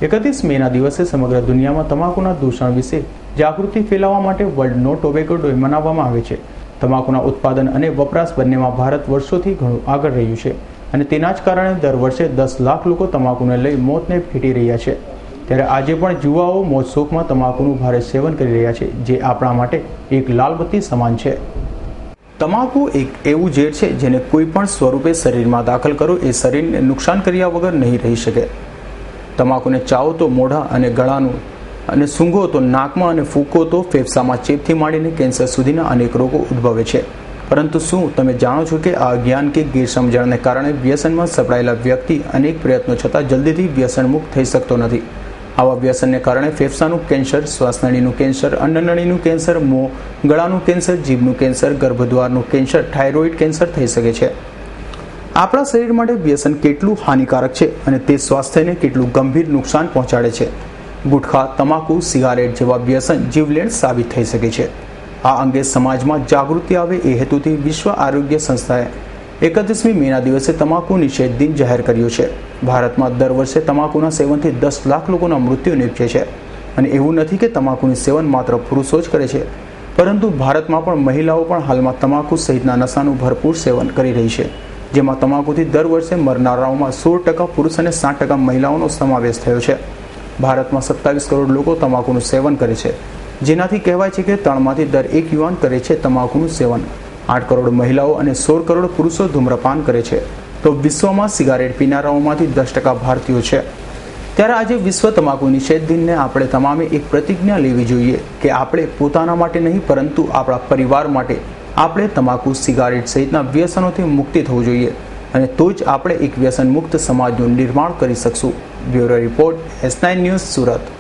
31 મેના દિવસે સમગ્ર દુનિયામાં તમાકુના દૂષણ વિશે જાગૃતિ ફેલાવવા માટે વર્લ્ડ નો ટોબેકો ડે મનાવવામાં આવે છે। તમાકુના ઉત્પાદન અને વપરાશ બંનેમાં ભારત વર્ષોથી ઘણું આગળ રહ્યું છે અને તેના જ કારણે દર વર્ષે 10 લાખ લોકો તમાકુને લઈ મોતને ભેટી રહ્યા છે। ત્યારે આજે પણ યુવાઓ મોજ શોખમાં તમાકુનું ભારે સેવન કરી રહ્યા છે, જે આપણા માટે એક લાલબત્તી સમાન છે। તમાકુ એક એવું ઝેર છે જેને કોઈ પણ સ્વરૂપે શરીરમાં દાખલ કરો એ શરીરને નુકસાન કર્યા વગર નહીં રહી શકે। તમાકુને ચાવો તો મોઢા અને ગળાનું અને સૂંઘો તો નાકમાં અને ફૂંકો તો ફેફસામાં ચેપથી માંડીને કેન્સર સુધીના અનેક રોગો ઉદ્ભવે છે। પરંતુ શું તમે જાણો છો કે આ અજ્ઞાન કે ગેરસમજણને કારણે વ્યસનમાં સપડાયેલા વ્યક્તિ અનેક પ્રયત્નો છતાં જલ્દીથી વ્યસન મુક્ત થઈ શકતો નથી। આવા વ્યસનને કારણે ફેફસાનું કેન્સર, શ્વાસનળીનું કેન્સર, અન્નનળીનું કેન્સર, મોં ગળાનું કેન્સર, જીભનું કેન્સર, ગર્ભદ્વારનું કેન્સર, થાઇરોઇડ કેન્સર થઈ શકે છે। આપણા શરીર માટે વ્યસન કેટલું હાનિકારક છે અને તે સ્વાસ્થ્યને કેટલું ગંભીર નુકસાન પહોંચાડે છે। ગુટખા, તમાકુ, સિગારેટ જેવા વ્યસન જીવલેણ સાબિત થઈ શકે છે। આ અંગે સમાજમાં જાગૃતિ આવે એ હેતુથી વિશ્વ આરોગ્ય સંસ્થાએ 31મી મેના દિવસે તમાકુ નિષેધ દિન જાહેર કર્યો છે। ભારતમાં દર વર્ષે તમાકુના સેવનથી 10 લાખ લોકોના મૃત્યુ નિપજે છે અને એવું નથી કે તમાકુનું સેવન માત્ર પુરુષો જ કરે છે, પરંતુ ભારતમાં પણ મહિલાઓ પણ હાલમાં તમાકુ સહિતના નશાનું ભરપૂર સેવન કરી રહી છે, જેમાં તમાકુથી દર વર્ષે મરનારાઓમાં 16% પુરુષ અને 60% મહિલાઓનો સમાવેશ થયો છે। ભારતમાં 27 કરોડ લોકો તમાકુનું સેવન કરે છે, જેનાથી કહેવાય છે કે 3માંથી દર 1 યુવાન કરે છે તમાકુનું સેવન। 8 કરોડ મહિલાઓ અને 16 કરોડ પુરુષો ધૂમ્રપાન કરે છે, તો વિશ્વમાં સિગારેટ પીનારાઓમાંથી 10% ભારતીયો છે। ત્યારે આજે વિશ્વ તમાકુ નિષેધ દિનને આપણે તમામે એક પ્રતિજ્ઞા લેવી જોઈએ કે આપણે પોતાના માટે નહીં પરંતુ આપણા પરિવાર માટે આપણે તમાકુ, સિગારેટ સહિતના વ્યસનોથી મુક્તિ થવું જોઈએ અને તો જ આપણે એક વ્યસન મુક્ત સમાજનું નિર્માણ કરી શકશું। Bureau report, S9 news, Surat.